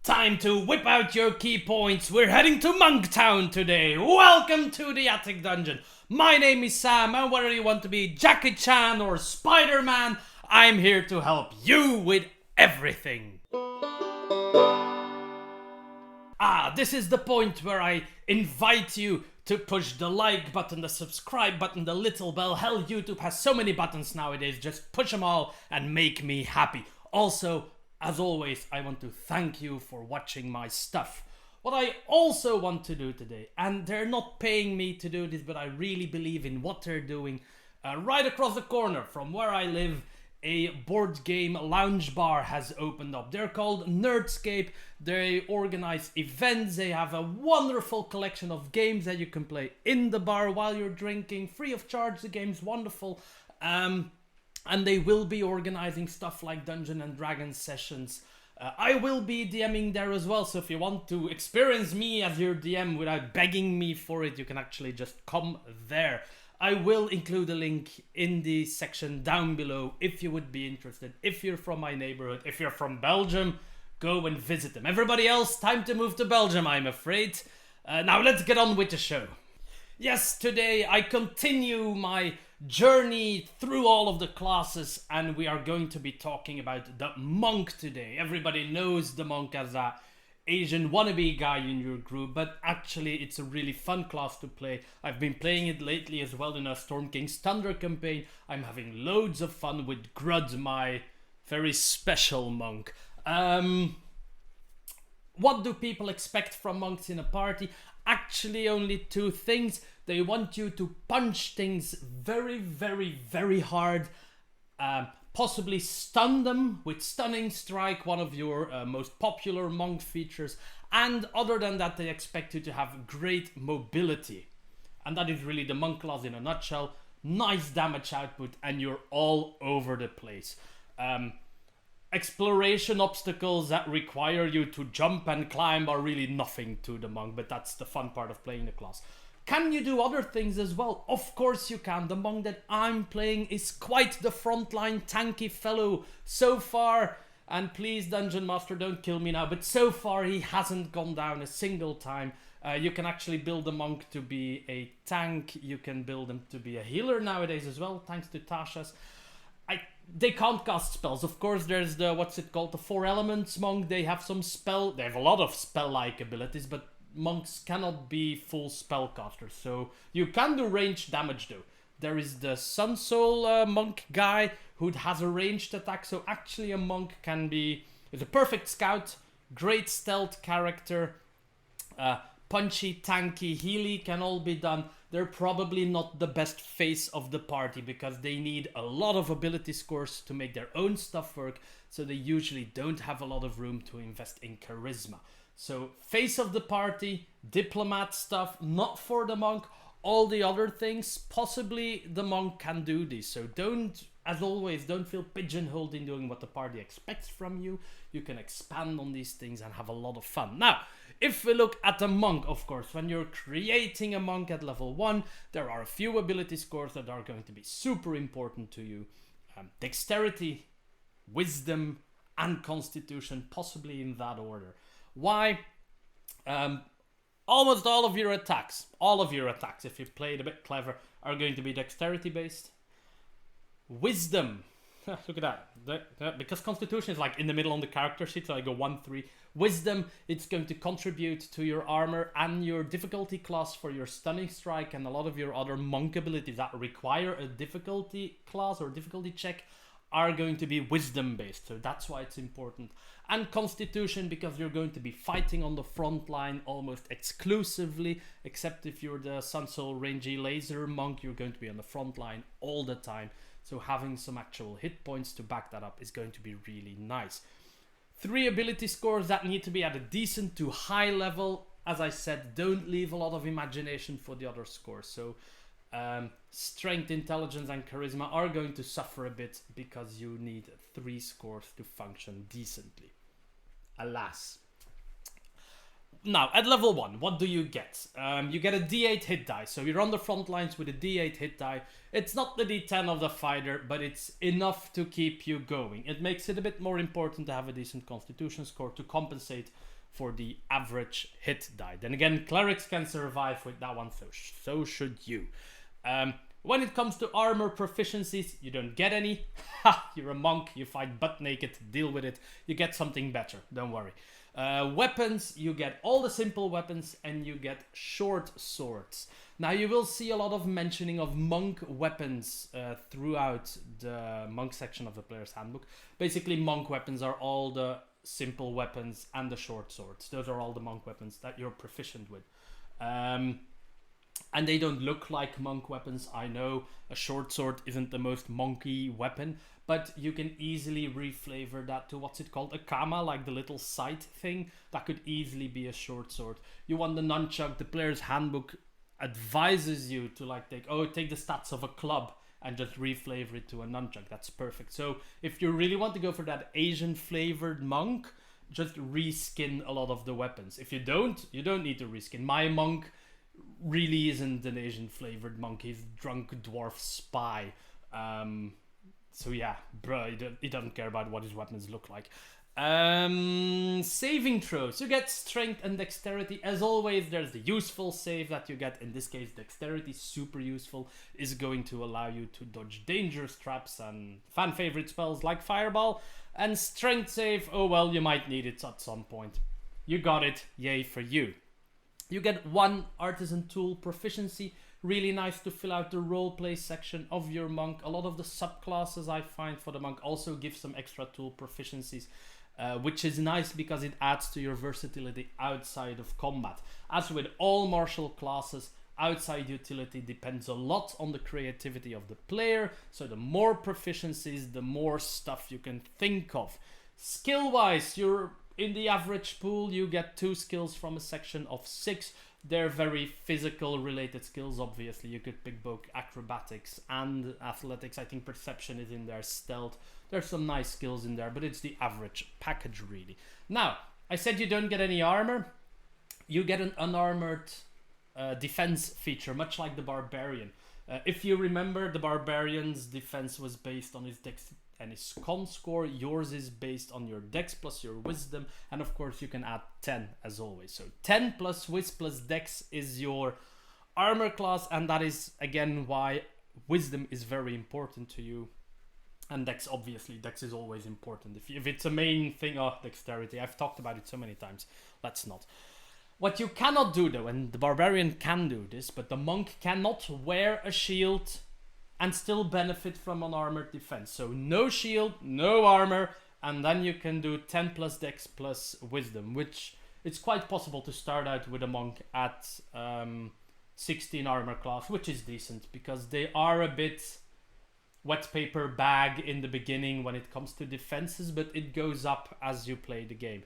Time to whip out your key points. We're heading to Monktown today. Welcome to the Attic Dungeon. My name is Sam, and whether you want to be Jackie Chan or Spider-Man, I'm here to help you with everything. This is the point where I invite you to push the like button, the subscribe button, the little bell. Hell, YouTube has so many buttons nowadays. Just push them all and make me happy. Also, as always, I want to thank you for watching my stuff. What I also want to do today, and they're not paying me to do this, but I really believe in what they're doing. Right across the corner from where I live, a board game lounge bar has opened up. They're called Nerdscape. They organize events. They have a wonderful collection of games that you can play in the bar while you're drinking, free of charge. The game's wonderful. And they will be organizing stuff like Dungeons and Dragons sessions. I will be DMing there as well, so if you want to experience me as your DM without begging me for it, you can actually just come there. I will include a link in the section down below if you would be interested. If you're from my neighborhood, if you're from Belgium, go and visit them. Everybody else, time to move to Belgium, I'm afraid. Now let's get on with the show. Yes, today I continue my journey through all of the classes, and we are going to be talking about the monk today. Everybody knows the monk as a Asian wannabe guy in your group, but actually it's a really fun class to play. I've been playing it lately as well in a Storm King's Thunder campaign. I'm having loads of fun with Grud, my very special monk. What do people expect from monks in a party? Actually only two things. They want you to punch things very, very, very hard. Possibly stun them with Stunning Strike, one of your most popular monk features. And other than that, they expect you to have great mobility. And that is really the monk class in a nutshell. Nice damage output, and you're all over the place. Exploration obstacles that require you to jump and climb are really nothing to the monk, but that's the fun part of playing the class. Can you do other things as well? Of course you can. The monk that I'm playing is quite the frontline tanky fellow so far. And please, Dungeon Master, don't kill me now. But so far he hasn't gone down a single time. You can actually build a monk to be a tank. You can build him to be a healer nowadays as well, thanks to Tasha's. They can't cast spells. Of course, there's the, the 4 elements monk. They have they have a lot of spell-like abilities, but monks cannot be full spellcasters, so you can do ranged damage though. There is the Sun Soul monk guy who has a ranged attack, so actually a monk is a perfect scout, great stealth character, punchy, tanky, healy can all be done. They're probably not the best face of the party because they need a lot of ability scores to make their own stuff work, so they usually don't have a lot of room to invest in charisma. So, face of the party, diplomat stuff, not for the monk. All the other things, possibly the monk can do this. So as always, don't feel pigeonholed in doing what the party expects from you. You can expand on these things and have a lot of fun. Now, if we look at the monk, of course, when you're creating a monk at level 1, there are a few ability scores that are going to be super important to you. Dexterity, wisdom, and constitution, possibly in that order. Why? Almost all of your attacks, if you play it a bit clever, are going to be dexterity based. Wisdom, look at that. Because constitution is like in the middle on the character sheet, so I go 1-3. Wisdom, it's going to contribute to your armor and your difficulty class for your Stunning Strike and a lot of your other monk abilities that require a difficulty class or difficulty check are going to be wisdom based, so that's why it's important. And constitution, because you're going to be fighting on the front line almost exclusively, except if you're the Sun Soul rangy laser monk, you're going to be on the front line all the time, so having some actual hit points to back that up is going to be really nice. 3 ability scores that need to be at a decent to high level. As I said, don't leave a lot of imagination for the other scores, so strength, intelligence, and charisma are going to suffer a bit because you need 3 scores to function decently. Alas. Now, at level 1, what do you get? You get a D8 hit die, so you're on the front lines with a D8 hit die. It's not the D10 of the fighter, but it's enough to keep you going. It makes it a bit more important to have a decent constitution score to compensate for the average hit die. Then again, clerics can survive with that one, so should you. When it comes to armor proficiencies, you don't get any. Ha! You're a monk, you fight butt naked, deal with it. You get something better, don't worry. Weapons, you get all the simple weapons and you get short swords. Now you will see a lot of mentioning of monk weapons throughout the monk section of the player's handbook. Basically, monk weapons are all the simple weapons and the short swords. Those are all the monk weapons that you're proficient with. And they don't look like monk weapons. I know a short sword isn't the most monkey weapon, but you can easily reflavor that to what's it called? A kama, like the little sight thing. That could easily be a short sword. You want the nunchuck, the player's handbook advises you to like take the stats of a club and just reflavor it to a nunchuck. That's perfect. So if you really want to go for that Asian flavored monk, just reskin a lot of the weapons. If you don't need to reskin. My monk really isn't an Asian flavored monk. He's drunk dwarf spy. So yeah, bro, he doesn't care about what his weapons look like. Saving throws. You get strength and dexterity. As always, there's the useful save that you get. In this case, dexterity, super useful, is going to allow you to dodge dangerous traps and fan favorite spells like Fireball. And strength save, oh well, you might need it at some point. You got it, yay for you. You get 1 artisan tool proficiency. Really nice to fill out the roleplay section of your monk. A lot of the subclasses I find for the monk also give some extra tool proficiencies, which is nice because it adds to your versatility outside of combat. As with all martial classes, outside utility depends a lot on the creativity of the player. So the more proficiencies, the more stuff you can think of. Skill-wise, you're in the average pool, you get 2 skills from a section of 6. They're very physical related skills, obviously. You could pick both acrobatics and athletics. I think perception is in there, stealth. There's some nice skills in there, but it's the average package, really. Now, I said you don't get any armor. You get an unarmored defense feature, much like the barbarian. If you remember, the barbarian's defense was based on his dex and his con score. Yours is based on your dex plus your wisdom, and of course you can add 10 as always. So 10 plus wiz plus dex is your armor class, and that is again why wisdom is very important to you. And dex, obviously, dex is always important. If it's a main thing, dexterity. I've talked about it so many times. Let's not. What you cannot do though, and the barbarian can do this, but the monk cannot wear a shield and still benefit from unarmored defense. So no shield, no armor, and then you can do 10 plus dex plus wisdom, which it's quite possible to start out with a monk at 16 armor class, which is decent because they are a bit wet paper bag in the beginning when it comes to defenses, but it goes up as you play the game.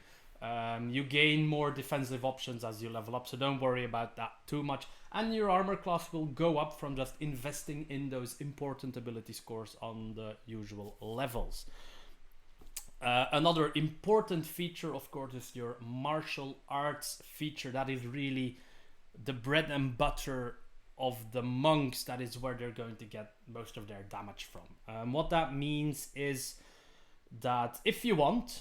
You gain more defensive options as you level up, so don't worry about that too much. And your armor class will go up from just investing in those important ability scores on the usual levels. Another important feature, of course, is your martial arts feature. That is really the bread and butter of the monks. That is where they're going to get most of their damage from. What that means is that if you want,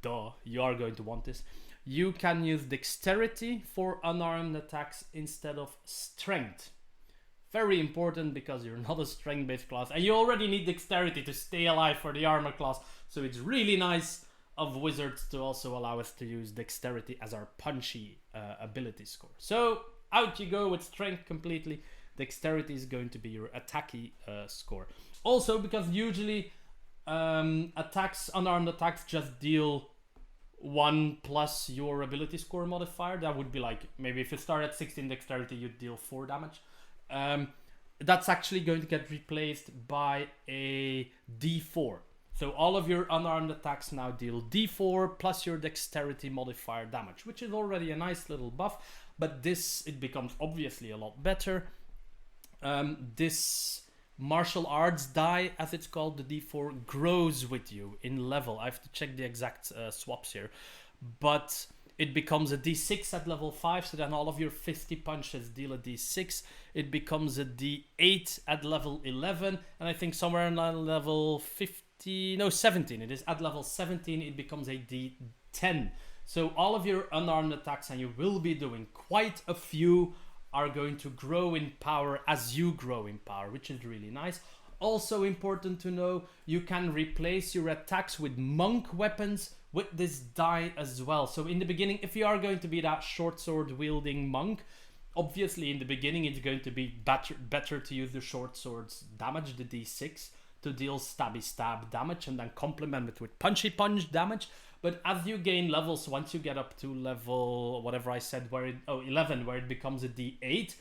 duh, you are going to want this, you can use dexterity for unarmed attacks instead of strength. Very important because you're not a strength-based class and you already need dexterity to stay alive for the armor class. So it's really nice of wizards to also allow us to use dexterity as our punchy ability score. So out you go with strength completely. Dexterity is going to be your attacky score. Also because usually attacks, unarmed attacks, just deal 1 plus your ability score modifier. That would be like, maybe if you start at 16 dexterity, you'd deal 4 damage. That's actually going to get replaced by a d4. So all of your unarmed attacks now deal d4 plus your dexterity modifier damage, which is already a nice little buff, but this, it becomes obviously a lot better. This martial arts die, as it's called, the d4, grows with you in level. I have to check the exact swaps here, but it becomes a d6 at level 5, so then all of your 50 punches deal a d6. It becomes a d8 at level 11, and I think somewhere in level 17, it is at level 17, it becomes a d10. So all of your unarmed attacks, and you will be doing quite a few, are going to grow in power as you grow in power, which is really nice. Also important to know, you can replace your attacks with monk weapons with this die as well. So in the beginning, if you are going to be that short sword wielding monk, obviously in the beginning it's going to be better to use the short sword's damage, the d6, to deal stabby stab damage, and then complement it with punchy punch damage. But as you gain levels, once you get up to level whatever I said, 11, where it becomes a d8,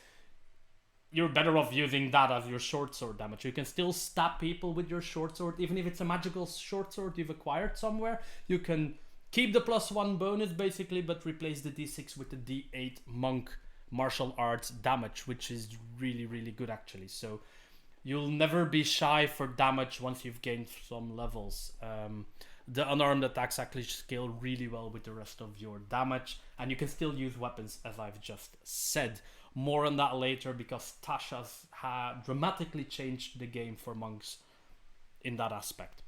you're better off using that as your short sword damage. You can still stab people with your short sword, even if it's a magical short sword you've acquired somewhere. You can keep the +1 bonus basically, but replace the d6 with the d8 monk martial arts damage, which is really, really good actually. So you'll never be shy for damage once you've gained some levels. The unarmed attacks actually scale really well with the rest of your damage, and you can still use weapons, as I've just said. More on that later, because Tasha's dramatically changed the game for monks in that aspect.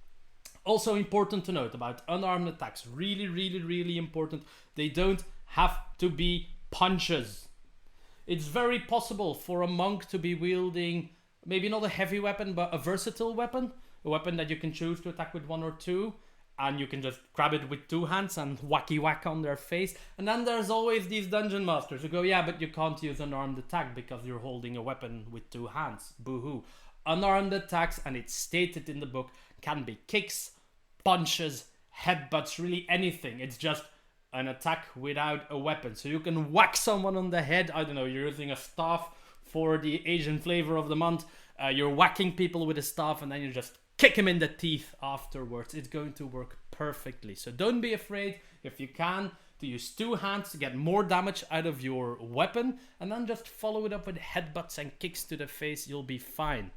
Also important to note about unarmed attacks, really, really, really important, they don't have to be punches. It's very possible for a monk to be wielding maybe not a heavy weapon, but a versatile weapon, a weapon that you can choose to attack with 1 or 2, and you can just grab it with 2 hands and wacky whack on their face. And then there's always these dungeon masters who go, yeah, but you can't use an armed attack because you're holding a weapon with 2 hands. Boo-hoo. Unarmed attacks, and it's stated in the book, can be kicks, punches, headbutts, really anything. It's just an attack without a weapon. So you can whack someone on the head. I don't know, you're using a staff for the Asian flavor of the month. You're whacking people with a staff, and then you just kick him in the teeth afterwards. It's going to work perfectly. So don't be afraid, if you can, to use 2 hands to get more damage out of your weapon, and then just follow it up with headbutts and kicks to the face. You'll be fine.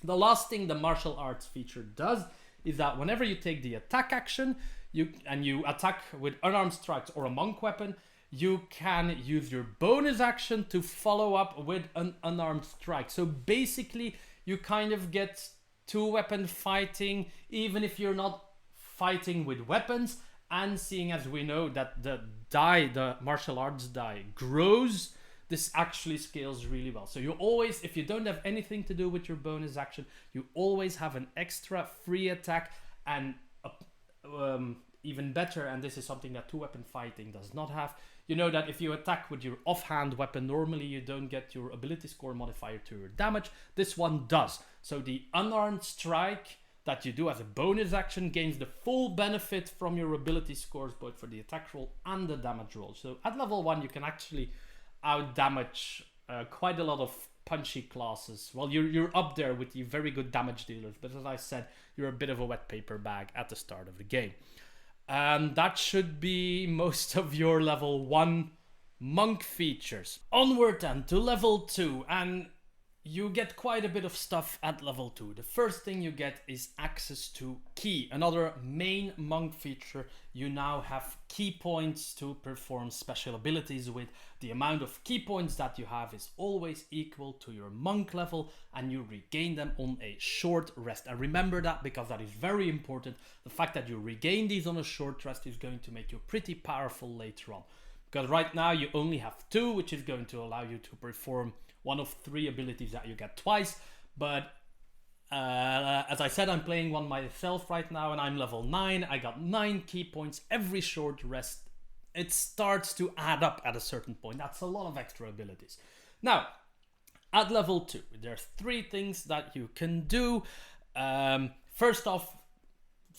The last thing the martial arts feature does is that whenever you take the attack action, you attack with unarmed strikes or a monk weapon, you can use your bonus action to follow up with an unarmed strike. So basically, you kind of get 2-weapon fighting, even if you're not fighting with weapons. And seeing as we know that the die, the martial arts die, grows, this actually scales really well. So you always, if you don't have anything to do with your bonus action, you always have an extra free attack. And even better, and this is something that 2-weapon fighting does not have, you know that if you attack with your offhand weapon, normally you don't get your ability score modifier to your damage. This one does. So the unarmed strike that you do as a bonus action gains the full benefit from your ability scores, both for the attack roll and the damage roll. So at level 1, you can actually out damage quite a lot of punchy classes. Well, you're up there with the very good damage dealers, but as I said, you're a bit of a wet paper bag at the start of the game. And that should be most of your level 1 monk features. Onward then to level 2, and you get quite a bit of stuff at level 2. The first thing you get is access to ki, another main monk feature. You now have ki points to perform special abilities with. The amount of ki points that you have is always equal to your monk level, and you regain them on a short rest. And remember that, because that is very important. The fact that you regain these on a short rest is going to make you pretty powerful later on. Because right now you only have 2, which is going to allow you to perform one of 3 abilities that you get twice. But as I said, I'm playing one myself right now, and I'm level 9. I got 9 ki points every short rest. It starts to add up at a certain point. That's a lot of extra abilities. Now, at level 2, there's 3 things that you can do. First off,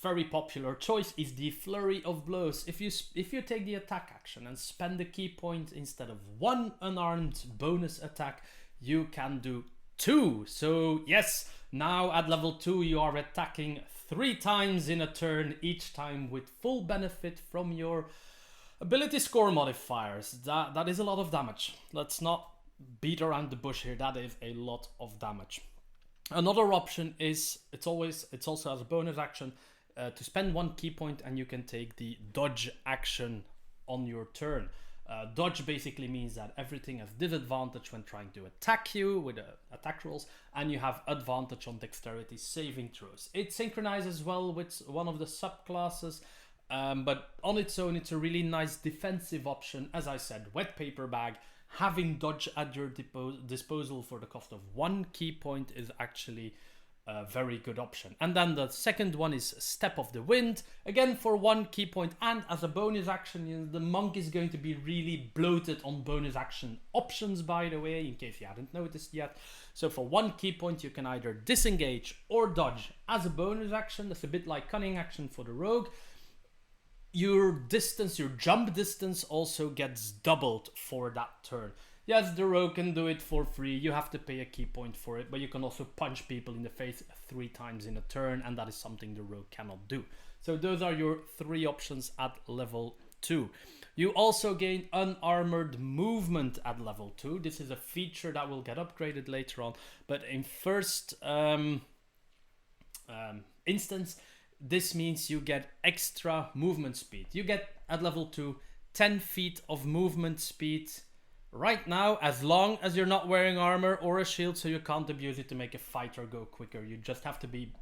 very popular choice is the flurry of blows. If you take the attack action and spend the ki point instead of 1 unarmed bonus attack, you can do 2. So yes, now at level 2 you are attacking 3 times in a turn, each time with full benefit from your ability score modifiers. That is a lot of damage. Let's not beat around the bush here. That is a lot of damage. Another option is it's also as a bonus action to spend 1 ki point, and you can take the dodge action on your turn. Dodge basically means that everything has disadvantage when trying to attack you with attack rolls, and you have advantage on dexterity saving throws. It synchronizes well with one of the subclasses But on its own, it's a really nice defensive option. As I said, wet paper bag, having dodge at your disposal for the cost of 1 key point is actually a very good option. And then the second one is Step of the Wind, again for 1 key point, and as a bonus action, the monk is going to be really bloated on bonus action options, by the way, in case you hadn't noticed yet. So for 1 key point, you can either disengage or dodge as a bonus action. That's a bit like cunning action for the rogue. Your distance, your jump distance also gets doubled for that turn. Yes, the rogue can do it for free. You have to pay a key point for it, but you can also punch people in the face 3 times in a turn, and that is something the rogue cannot do. So those are your 3 options at level 2. You also gain unarmored movement at level 2. This is a feature that will get upgraded later on, but in first instance, this means you get extra movement speed. You get at level 2 10 feet of movement speed right now, as long as you're not wearing armor or a shield, so you can't abuse it to make a fighter go quicker. You just have to be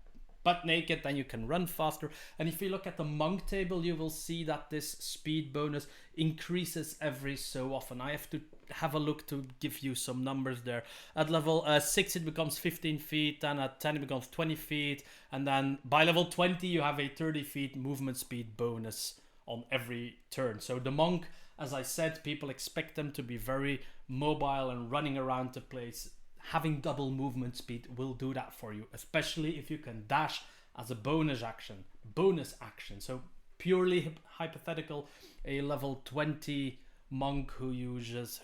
butt naked, then you can run faster. And if you look at the monk table, you will see that this speed bonus increases every so often. I have to have a look to give you some numbers there. At level 6 it becomes 15 feet, then at 10 it becomes 20 feet, and then by level 20 you have a 30 feet movement speed bonus on every turn. So the monk, as I said, people expect them to be very mobile and running around the place. Having double movement speed will do that for you, especially if you can dash as a bonus action. So purely hypothetical, a level 20 monk who uses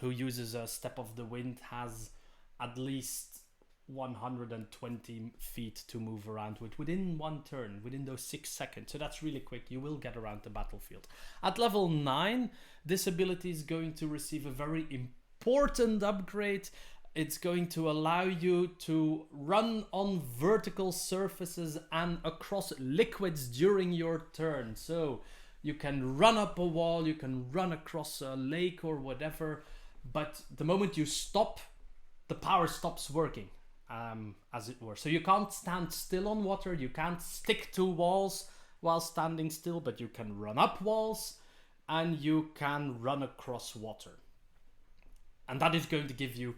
a Step of the Wind has at least 120 feet to move around with within 1 turn, within those 6 seconds. So that's really quick. You will get around the battlefield. At level 9, this ability is going to receive a very important upgrade. It's going to allow you to run on vertical surfaces and across liquids during your turn. So you can run up a wall, you can run across a lake or whatever, but the moment you stop, the power stops working, as it were. So you can't stand still on water, you can't stick to walls while standing still, but you can run up walls and you can run across water. And that is going to give you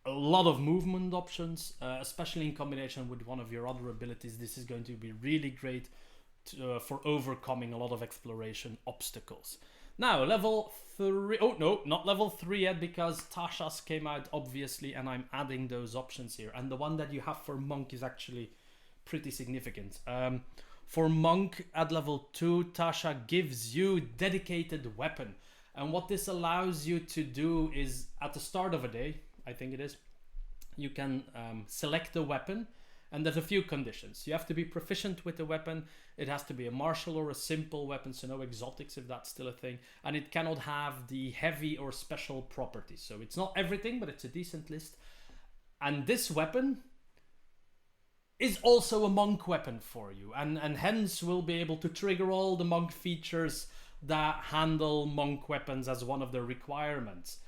a lot of movement options, especially in combination with one of your other abilities. This is going to be really great for overcoming a lot of exploration obstacles. Now, level 3... Oh, no, not level 3 yet, because Tasha's came out, obviously, and I'm adding those options here. And the one that you have for Monk is actually pretty significant. For Monk, at level 2, Tasha gives you dedicated weapon. And what this allows you to do is, at the start of a day, I think it is, you can select a weapon, and there's a few conditions. You have to be proficient with the weapon, it has to be a martial or a simple weapon, so no exotics if that's still a thing, and it cannot have the heavy or special properties. So it's not everything, but it's a decent list. And this weapon is also a monk weapon for you, and hence will be able to trigger all the monk features that handle monk weapons as one of the requirements.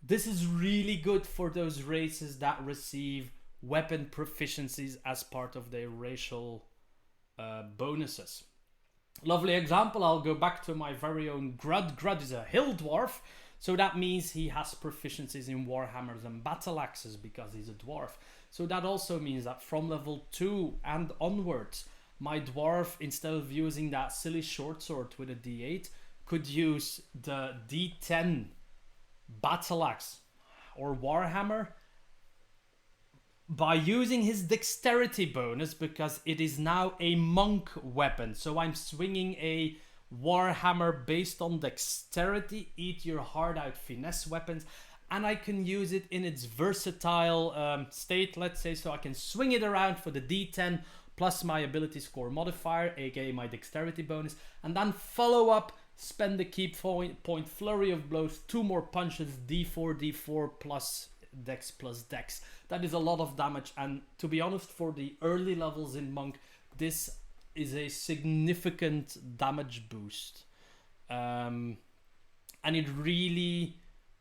This is really good for those races that receive weapon proficiencies as part of their racial bonuses. Lovely example, I'll go back to my very own Grud. Grud is a hill dwarf, so that means he has proficiencies in warhammers and battle axes because he's a dwarf. So that also means that from level 2 and onwards, my dwarf, instead of using that silly short sword with a d8, could use the d10 battle axe or warhammer by using his dexterity bonus, because it is now a monk weapon. So I'm swinging a warhammer based on dexterity, eat your heart out finesse weapons, and I can use it in its versatile state, let's say. So I can swing it around for the d10 plus my ability score modifier, aka my dexterity bonus, and then follow up, spend the key point, flurry of blows, 2 more punches, d4 plus dex. That is a lot of damage, and to be honest, for the early levels in Monk, this is a significant damage boost, and it really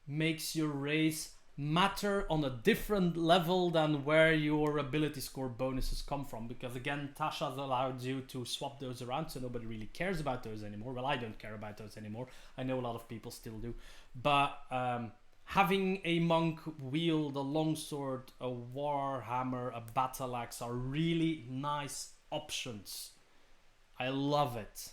makes your race matter on a different level than where your ability score bonuses come from, because again, Tasha's allowed you to swap those around, so nobody really cares about those anymore. Well, I don't care about those anymore. I know a lot of people still do, but having a monk wield a longsword, a warhammer, a battle axe are really nice options. I love it.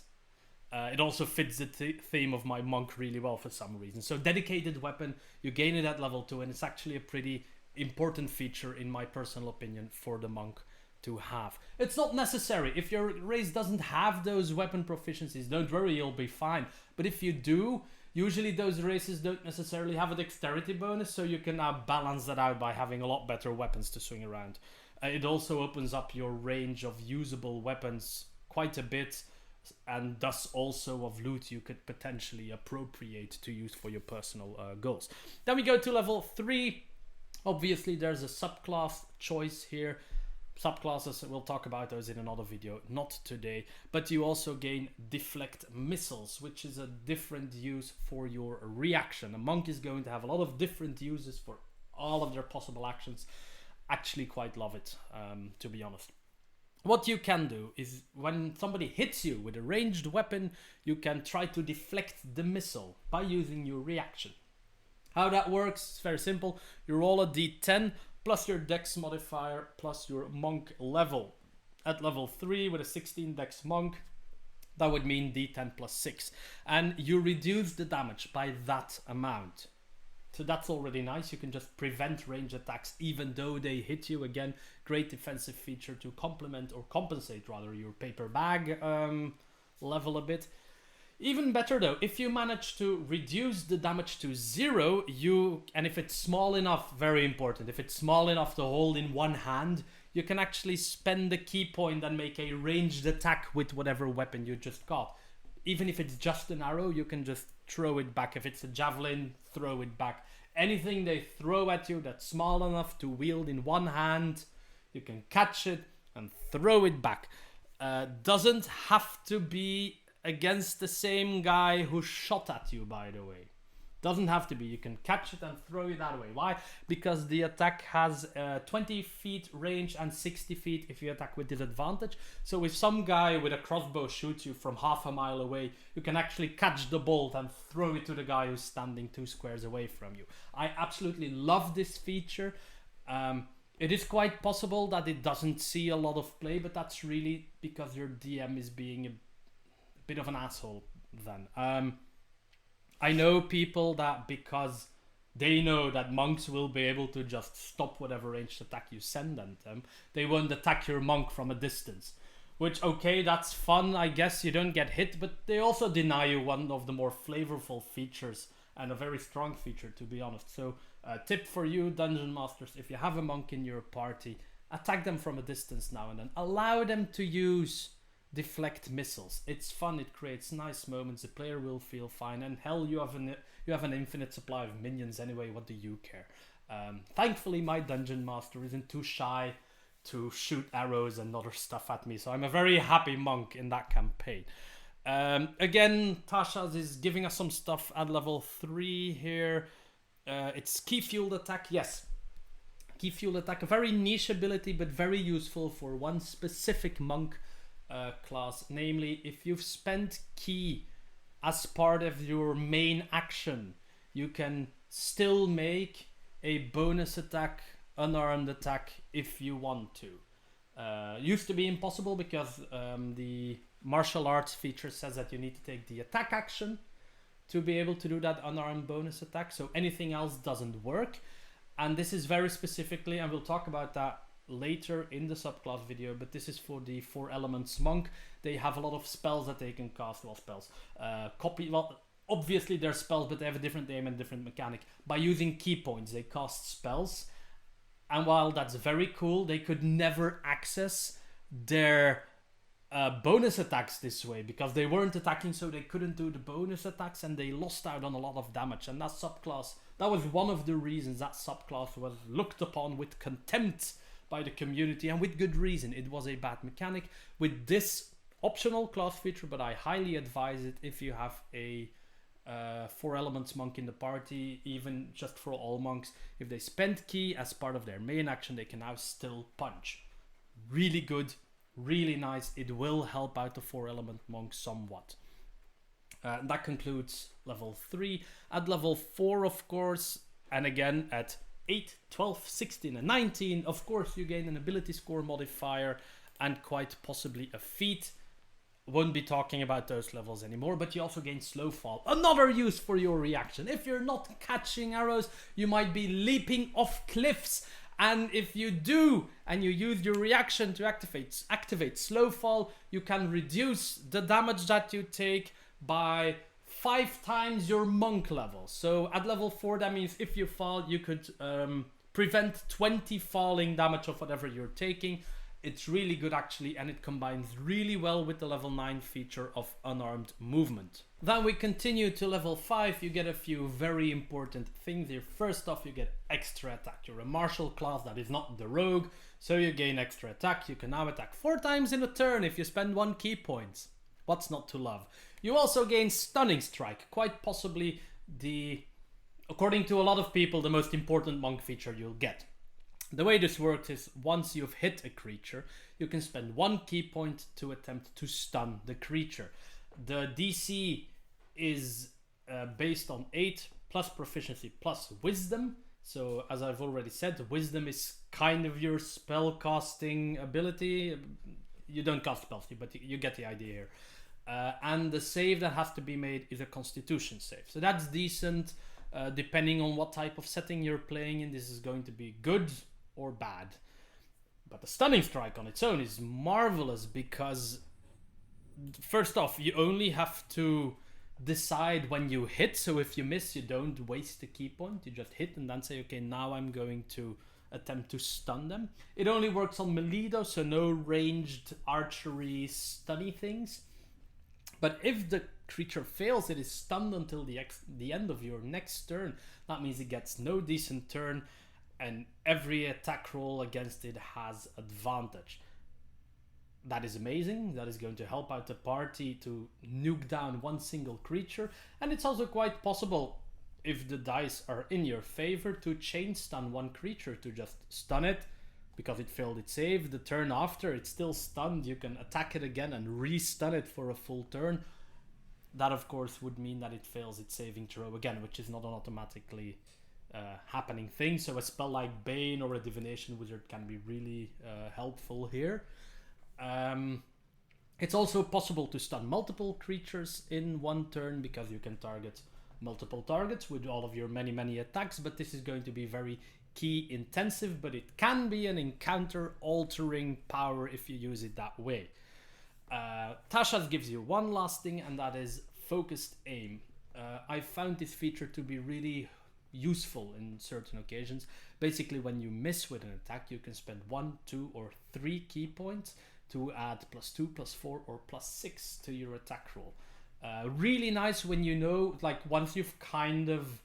It also fits the theme of my monk really well for some reason. So dedicated weapon, you gain it at level 2, and it's actually a pretty important feature in my personal opinion for the monk to have. It's not necessary. If your race doesn't have those weapon proficiencies, don't worry, you'll be fine. But if you do, usually those races don't necessarily have a dexterity bonus, so you can now balance that out by having a lot better weapons to swing around. It also opens up your range of usable weapons quite a bit, and thus also of loot you could potentially appropriate to use for your personal goals. Then we go to level 3. Obviously there's a subclass choice here. Subclasses, we'll talk about those in another video, not today. But you also gain deflect missiles, which is a different use for your reaction. A monk is going to have a lot of different uses for all of their possible actions. Actually quite love it, to be honest. What you can do is when somebody hits you with a ranged weapon, you can try to deflect the missile by using your reaction. How that works is very simple. You roll a d10 plus your dex modifier plus your monk level. At level 3 with a 16 dex monk, that would mean d10 plus 6. And you reduce the damage by that amount. So that's already nice. You can just prevent range attacks even though they hit you. Again, great defensive feature to complement or compensate rather your paper bag level a bit. Even better though, if you manage to reduce the damage to 0, and if it's small enough, very important, if it's small enough to hold in one hand, you can actually spend the key point and make a ranged attack with whatever weapon you just got. Even if it's just an arrow, you can just throw it back. If it's a javelin, throw it back. Anything they throw at you that's small enough to wield in one hand, you can catch it and throw it back. Doesn't have to be against the same guy who shot at you, by the way. Doesn't have to be. You can catch it and throw it that way. Why? Because the attack has 20 feet range and 60 feet if you attack with disadvantage. So if some guy with a crossbow shoots you from half a mile away, you can actually catch the bolt and throw it to the guy who's standing 2 squares away from you. I absolutely love this feature. It is quite possible that it doesn't see a lot of play, but that's really because your DM is being a bit of an asshole then. I know people that because they know that monks will be able to just stop whatever ranged attack you send at them, they won't attack your monk from a distance. Which, okay, that's fun, I guess, you don't get hit, but they also deny you one of the more flavorful features, and a very strong feature, to be honest. So, tip for you, Dungeon Masters, if you have a monk in your party, attack them from a distance now and then. Allow them to use deflect missiles. It's fun, it creates nice moments, the player will feel fine, and hell, you have an infinite supply of minions anyway, what do you care? Thankfully my Dungeon Master isn't too shy to shoot arrows and other stuff at me, so I'm a very happy monk in that campaign. Again, Tasha's is giving us some stuff at level 3 here. It's key fueled attack, yes. Key fueled attack, a very niche ability but very useful for one specific monk class, namely if you've spent key as part of your main action, you can still make a bonus attack, unarmed attack if you want to. Used to be impossible because the martial arts feature says that you need to take the attack action to be able to do that unarmed bonus attack, so anything else doesn't work. And this is very specifically, and we'll talk about that later in the subclass video, but this is for the 4 elements monk. They have a lot of spells that they can cast. Well, spells. Obviously they're spells, but they have a different name and different mechanic. By using key points, they cast spells. And while that's very cool, they could never access their bonus attacks this way, because they weren't attacking, so they couldn't do the bonus attacks, and they lost out on a lot of damage. And that subclass, that was one of the reasons that subclass was looked upon with contempt by the community, and with good reason. It was a bad mechanic. With this optional class feature, but I highly advise it if you have a 4 elements monk in the party, even just for all monks. If they spend ki as part of their main action, they can now still punch. Really good, really nice. It will help out the 4 element monk somewhat. That concludes level 3. At level 4, of course, and again at 8, 12, 16 and 19, of course you gain an ability score modifier and quite possibly a feat. Won't be talking about those levels anymore, but you also gain slow fall. Another use for your reaction. If you're not catching arrows, you might be leaping off cliffs. And if you do, and you use your reaction to activate slow fall, you can reduce the damage that you take by 5 times your monk level. So at level 4, that means if you fall, you could prevent 20 falling damage of whatever you're taking. It's really good actually, and it combines really well with the level 9 feature of unarmed movement. Then we continue to level 5. You get a few very important things here. First off, you get extra attack. You're a martial class that is not the rogue, so you gain extra attack. You can now attack 4 times in a turn if you spend 1 key point. What's not to love? You also gain stunning strike, quite possibly according to a lot of people, the most important monk feature you'll get. The way this works is once you've hit a creature, you can spend 1 key point to attempt to stun the creature. The DC is based on 8 plus proficiency plus wisdom. So as I've already said, wisdom is kind of your spell casting ability. You don't cast spells, but you get the idea here. And the save that has to be made is a constitution save. So that's decent. Depending on what type of setting you're playing in, this is going to be good or bad. But the stunning strike on its own is marvelous because first off, you only have to decide when you hit. So if you miss, you don't waste a key point. You just hit and then say, okay, now I'm going to attempt to stun them. It only works on melee though, so no ranged archery stunny things. But if the creature fails, it is stunned until the end of your next turn. That means it gets no decent turn, and every attack roll against it has advantage. That is amazing. That is going to help out the party to nuke down 1 single creature. And it's also quite possible, if the dice are in your favor, to chain stun 1 creature, to just stun it because it failed its save. The turn after, it's still stunned. You can attack it again and re-stun it for a full turn. That, of course, would mean that it fails its saving throw again, which is not an automatically happening thing. So a spell like Bane or a Divination Wizard can be really helpful here. It's also possible to stun multiple creatures in 1 turn because you can target multiple targets with all of your many attacks, but this is going to be very key intensive, but it can be an encounter altering power if you use it that way. Tasha's gives you one last thing, and that is focused aim. I found this feature to be really useful in certain occasions. Basically, when you miss with an attack, you can spend 1, 2 or 3 key points to add +2, +4 or +6 to your attack roll. Really nice when you know, like once you've kind of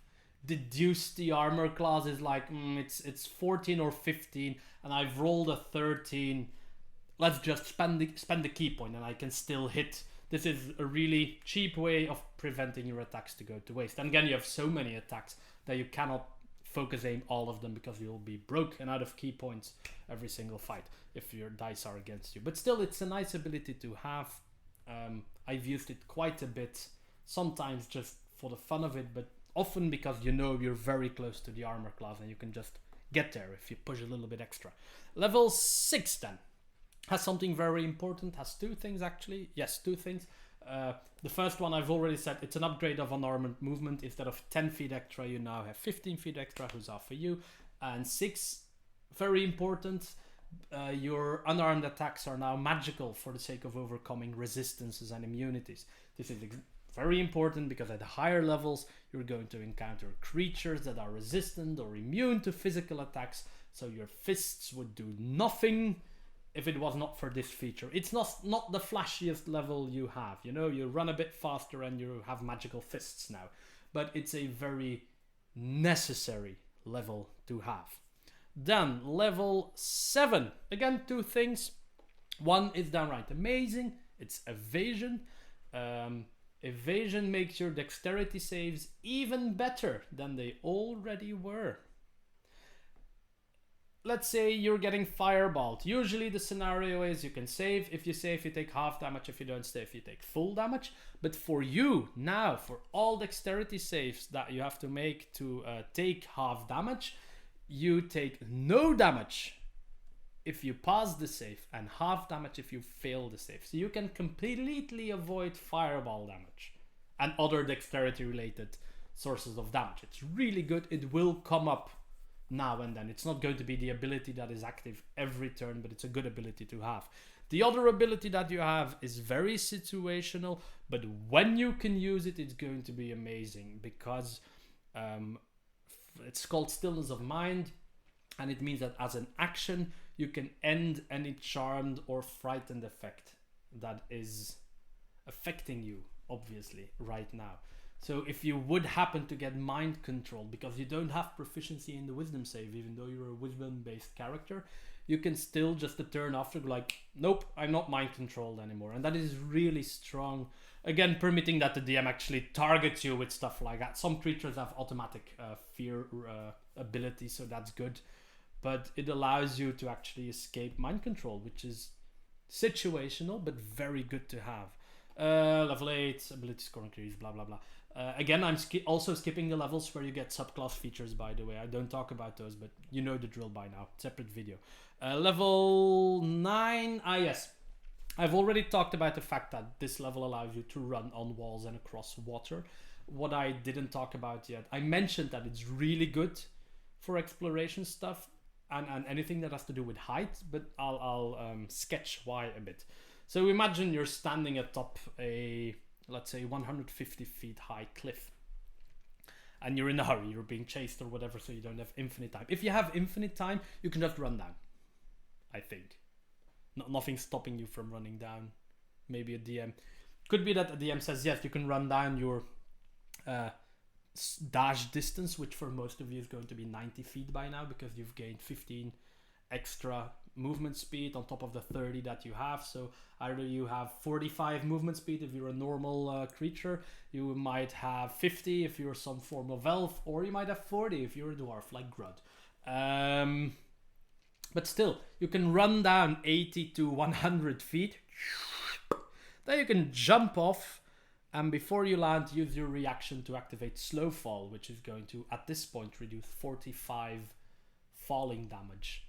deduced the armor class is like it's 14 or 15 and I've rolled a 13. Let's just spend the key point and I can still hit. This is a really cheap way of preventing your attacks to go to waste. And again, you have so many attacks that you cannot focus aim all of them because you'll be broke and out of key points every single fight if your dice are against you. But still, it's a nice ability to have. I've used it quite a bit, sometimes just for the fun of it, but often because you know you're very close to the armor class and you can just get there if you push a little bit extra. Level 6 then has something very important, has 2 things actually. Yes, 2 things. The first one I've already said, it's an upgrade of unarmed movement. Instead of 10 feet extra, you now have 15 feet extra, huzzah for you. And 6, very important, your unarmed attacks are now magical for the sake of overcoming resistances and immunities. This is very important because at higher levels, you're going to encounter creatures that are resistant or immune to physical attacks. So your fists would do nothing if it was not for this feature. It's not the flashiest level you have. You know, you run a bit faster and you have magical fists now. But it's a very necessary level to have. Then level 7. Again, 2 things. One is downright amazing. It's evasion. Evasion makes your dexterity saves even better than they already were. Let's say you're getting fireballed. Usually the scenario is you can save. If you save, you take half damage. If you don't save, you take full damage. But for you, now, for all dexterity saves that you have to make to take half damage, you take no damage if you pass the save and half damage if you fail the save. So you can completely avoid fireball damage and other dexterity related sources of damage. It's really good. It will come up now and then. It's not going to be the ability that is active every turn, but it's a good ability to have. The other ability that you have is very situational, but when you can use it, it's going to be amazing, because it's called Stillness of Mind, and it means that as an action you can end any charmed or frightened effect that is affecting you, obviously, right now. So if you would happen to get mind control because you don't have proficiency in the wisdom save, even though you're a wisdom based character, you can still just a turn after be like, nope, I'm not mind controlled anymore. And that is really strong. Again, permitting that the DM actually targets you with stuff like that. Some creatures have automatic fear ability, so that's good. But it allows you to actually escape mind control, which is situational, but very good to have. Level 8, ability score increase, blah, blah, blah. Again, I'm also skipping the levels where you get subclass features, by the way. I don't talk about those, but you know the drill by now. Separate video. Level 9. Yes. I've already talked about the fact that this level allows you to run on walls and across water. What I didn't talk about yet, I mentioned that it's really good for exploration stuff and anything that has to do with height, but I'll sketch why a bit. So imagine you're standing atop a, let's say, 150 feet high cliff, and you're in a hurry, you're being chased or whatever, so you don't have infinite time. If you have infinite time, you can just run down, I think. Nothing stopping you from running down. Maybe a DM. Could be that a DM says, yes, you can run down your dash distance, which for most of you is going to be 90 feet by now, because you've gained 15 extra movement speed on top of the 30 that you have. So either you have 45 movement speed if you're a normal creature, you might have 50 if you're some form of elf, or you might have 40 if you're a dwarf like Grud. But still, you can run down 80 to 100 feet. Then you can jump off, and before you land, use your reaction to activate slow fall, which is going to, at this point, reduce 45 falling damage,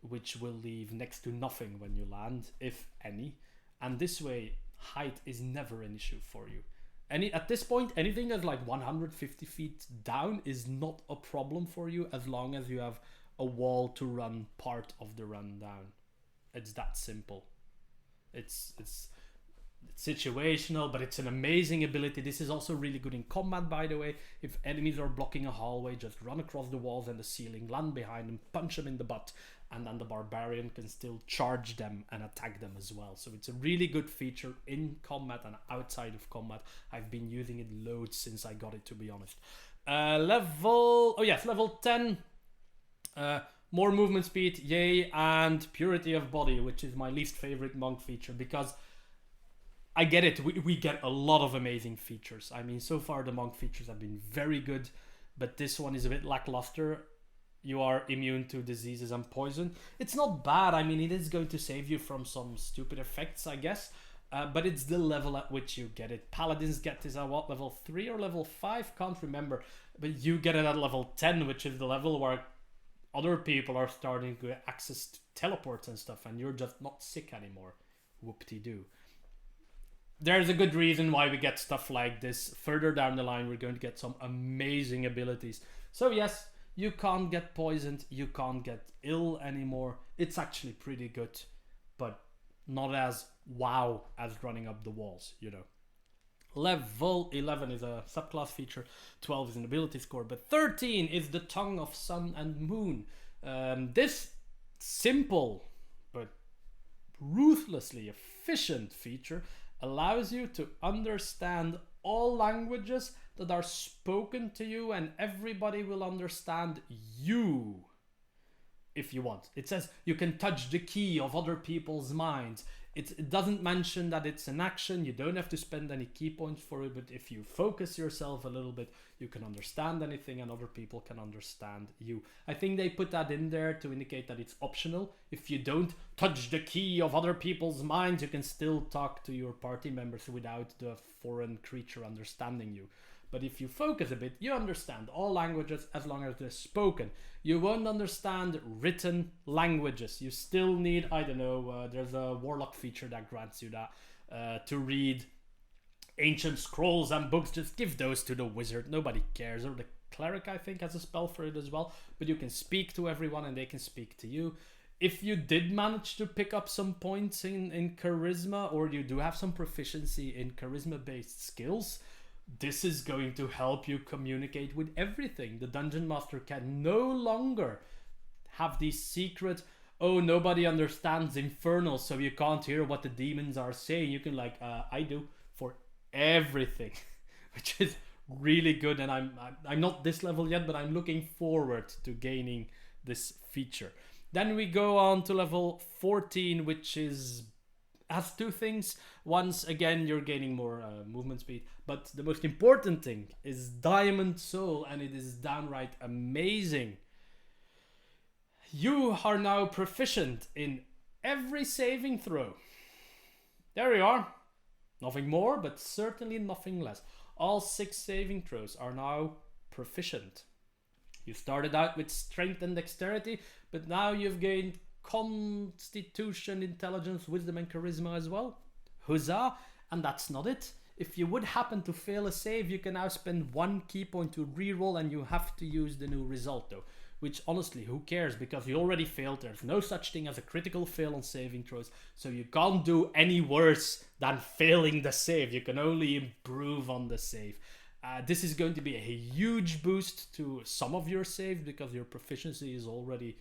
which will leave next to nothing when you land, if any. And this way, height is never an issue for you. At this point, anything that's like 150 feet down is not a problem for you, as long as you have a wall to run part of the run down. It's that simple. It's situational, but it's an amazing ability. This is also really good in combat, by the way. If enemies are blocking a hallway, just run across the walls and the ceiling, land behind them, punch them in the butt, and then the barbarian can still charge them and attack them as well. So it's a really good feature in combat and outside of combat. I've been using it loads since I got it, to be honest. Level 10. More movement speed, yay, and purity of body, which is my least favorite monk feature, because I get it, we get a lot of amazing features. I mean, so far the monk features have been very good, but this one is a bit lackluster. You are immune to diseases and poison. It's not bad. I mean, it is going to save you from some stupid effects, I guess, but it's the level at which you get it. Paladins get this at what, level 3 or level 5? Can't remember, but you get it at level 10, which is the level where other people are starting to access teleports and stuff, and you're just not sick anymore. Whoop-de-doo. There's a good reason why we get stuff like this. Further down the line, we're going to get some amazing abilities. So yes, you can't get poisoned, you can't get ill anymore. It's actually pretty good, but not as wow as running up the walls, you know. Level 11 is a subclass feature, 12 is an ability score, but 13 is the Tongue of Sun and Moon. This simple but ruthlessly efficient feature allows you to understand all languages that are spoken to you, and everybody will understand you if you want. It says you can touch the key of other people's minds. it doesn't mention that it's an action. You don't have to spend any key points for it, but if you focus yourself a little bit, you can understand anything and other people can understand you. I think they put that in there to indicate that it's optional. If you don't touch the key of other people's minds, you can still talk to your party members without the foreign creature understanding you. But if you focus a bit, you understand all languages as long as they're spoken. You won't understand written languages. You still need, I don't know, there's a warlock feature that grants you that, to read ancient scrolls and books. Just give those to the wizard. Nobody cares. Or the cleric, I think, has a spell for it as well. But you can speak to everyone and they can speak to you. If you did manage to pick up some points in charisma, or you do have some proficiency in charisma-based skills, this is going to help you communicate with everything. The dungeon master can no longer have these secret, oh, nobody understands infernal, so you can't hear what the demons are saying. You can I do for everything, which is really good. And I'm not this level yet, but I'm looking forward to gaining this feature. Then we go on to level 14, which has two things. Once again, you're gaining more movement speed, but the most important thing is Diamond Soul, and it is downright amazing. You are now proficient in every saving throw. There you are. Nothing more, but certainly nothing less. All 6 saving throws are now proficient. You started out with strength and dexterity, but now you've gained constitution, intelligence, wisdom, and charisma as well. Huzzah! And that's not it. If you would happen to fail a save, you can now spend 1 key point to reroll, and you have to use the new result though. Which honestly, who cares? Because you already failed. There's no such thing as a critical fail on saving throws, so you can't do any worse than failing the save. You can only improve on the save. This is going to be a huge boost to some of your saves because your proficiency is already,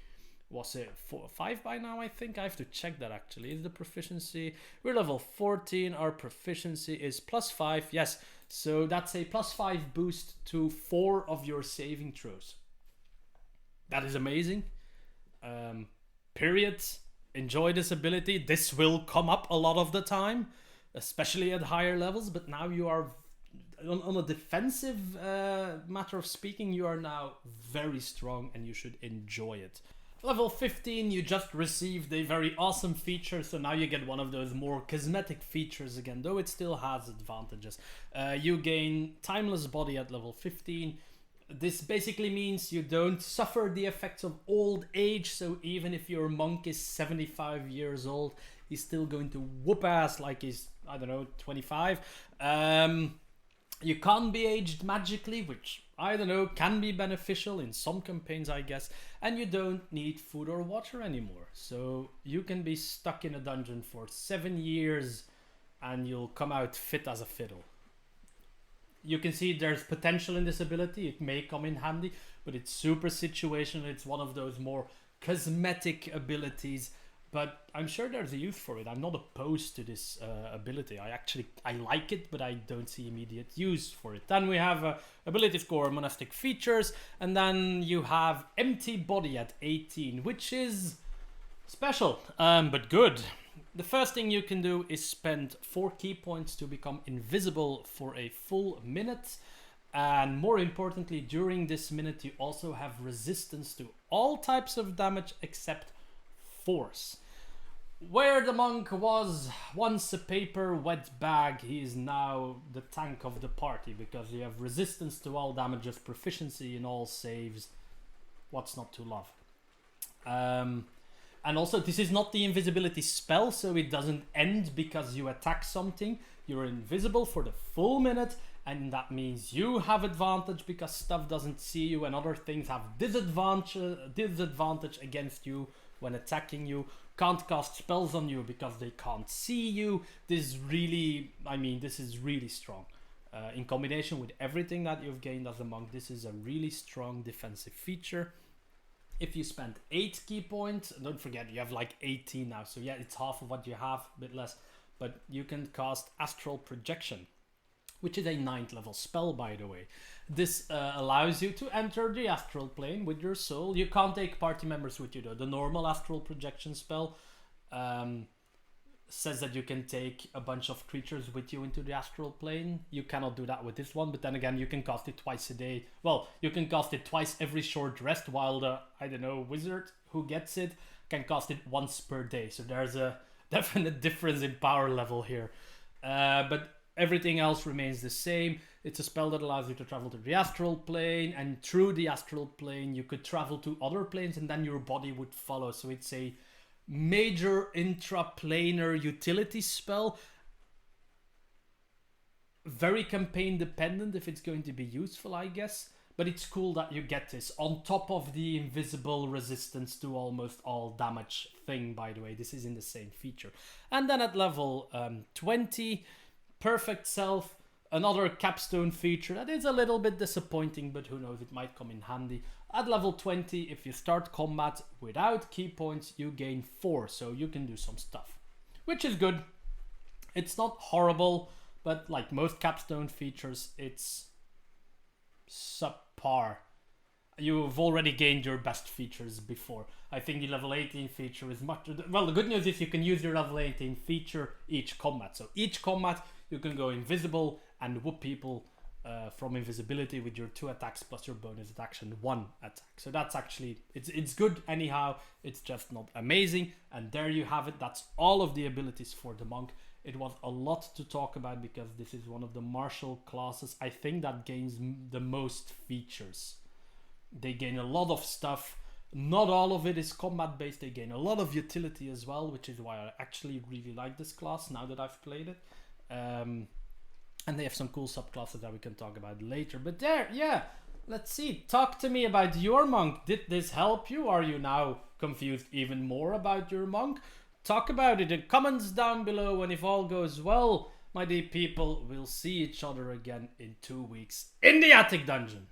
was it 4 or 5 by now? I think I have to check that actually. Is the proficiency, we're level 14, our proficiency is +5. Yes, so that's a +5 boost to 4 of your saving throws. That is amazing. Period. Enjoy this ability. This will come up a lot of the time, especially at higher levels, but now you are on a defensive matter of speaking, you are now very strong and you should enjoy it. Level 15, you just received a very awesome feature, so now you get one of those more cosmetic features again, though it still has advantages. You gain Timeless Body at level 15. This basically means you don't suffer the effects of old age, so even if your monk is 75 years old, he's still going to whoop ass like he's, I don't know, 25. You can't be aged magically, which, I don't know, can be beneficial in some campaigns, I guess. And you don't need food or water anymore. So you can be stuck in a dungeon for 7 years and you'll come out fit as a fiddle. You can see there's potential in this ability. It may come in handy, but it's super situational. It's one of those more cosmetic abilities. But I'm sure there's a use for it. I'm not opposed to this ability. I like it, but I don't see immediate use for it. Then we have ability score, monastic features, and then you have empty body at 18, which is special, but good. The first thing you can do is spend 4 key points to become invisible for a full minute. And more importantly, during this minute, you also have resistance to all types of damage except force. Where the monk was once a paper wet bag, he is now the tank of the party because you have resistance to all damages, proficiency in all saves. What's not to love? And also, this is not the invisibility spell, so it doesn't end because you attack something. You're invisible for the full minute, and that means you have advantage because stuff doesn't see you, and other things have disadvantage against you when attacking you. Can't cast spells on you because they can't see you. This is really strong. In combination with everything that you've gained as a monk, this is a really strong defensive feature. If you spend 8 key points, don't forget you have like 18 now, so yeah, it's half of what you have, a bit less, but you can cast Astral Projection, which is a 9th level spell, by the way. This allows you to enter the astral plane with your soul. You can't take party members with you though. The normal Astral Projection spell says that you can take a bunch of creatures with you into the astral plane. You cannot do that with this one, but then again, you can cast it twice a day. Well, you can cast it twice every short rest, while the, I don't know, wizard who gets it can cast it once per day. So there's a definite difference in power level here. But everything else remains the same. It's a spell that allows you to travel to the astral plane, and through the astral plane you could travel to other planes, and then your body would follow. So it's a major intraplanar utility spell. Very campaign dependent if it's going to be useful, I guess. But it's cool that you get this on top of the invisible resistance to almost all damage thing, by the way. This is in the same feature. And then at level 20, Perfect Self, another capstone feature that is a little bit disappointing, but who knows, it might come in handy. At level 20, if you start combat without key points, you gain 4, so you can do some stuff, which is good. It's not horrible, but like most capstone features, it's subpar. You've already gained your best features before. I think the level 18 feature is much... Well, the good news is you can use your level 18 feature each combat. So each combat, you can go invisible and whoop people from invisibility with your 2 attacks plus your bonus action 1 attack. So that's actually... It's good anyhow. It's just not amazing. And there you have it. That's all of the abilities for the monk. It was a lot to talk about because this is one of the martial classes, I think, that gains the most features. They gain a lot of stuff. Not all of it is combat based. They gain a lot of utility as well, which is why I actually really like this class now that I've played it. And they have some cool subclasses that we can talk about later. But there, yeah, let's see. Talk to me about your monk. Did this help you? Are you now confused even more about your monk? Talk about it in comments down below, and if all goes well, my dear people, we'll see each other again in 2 weeks in the Attic Dungeon.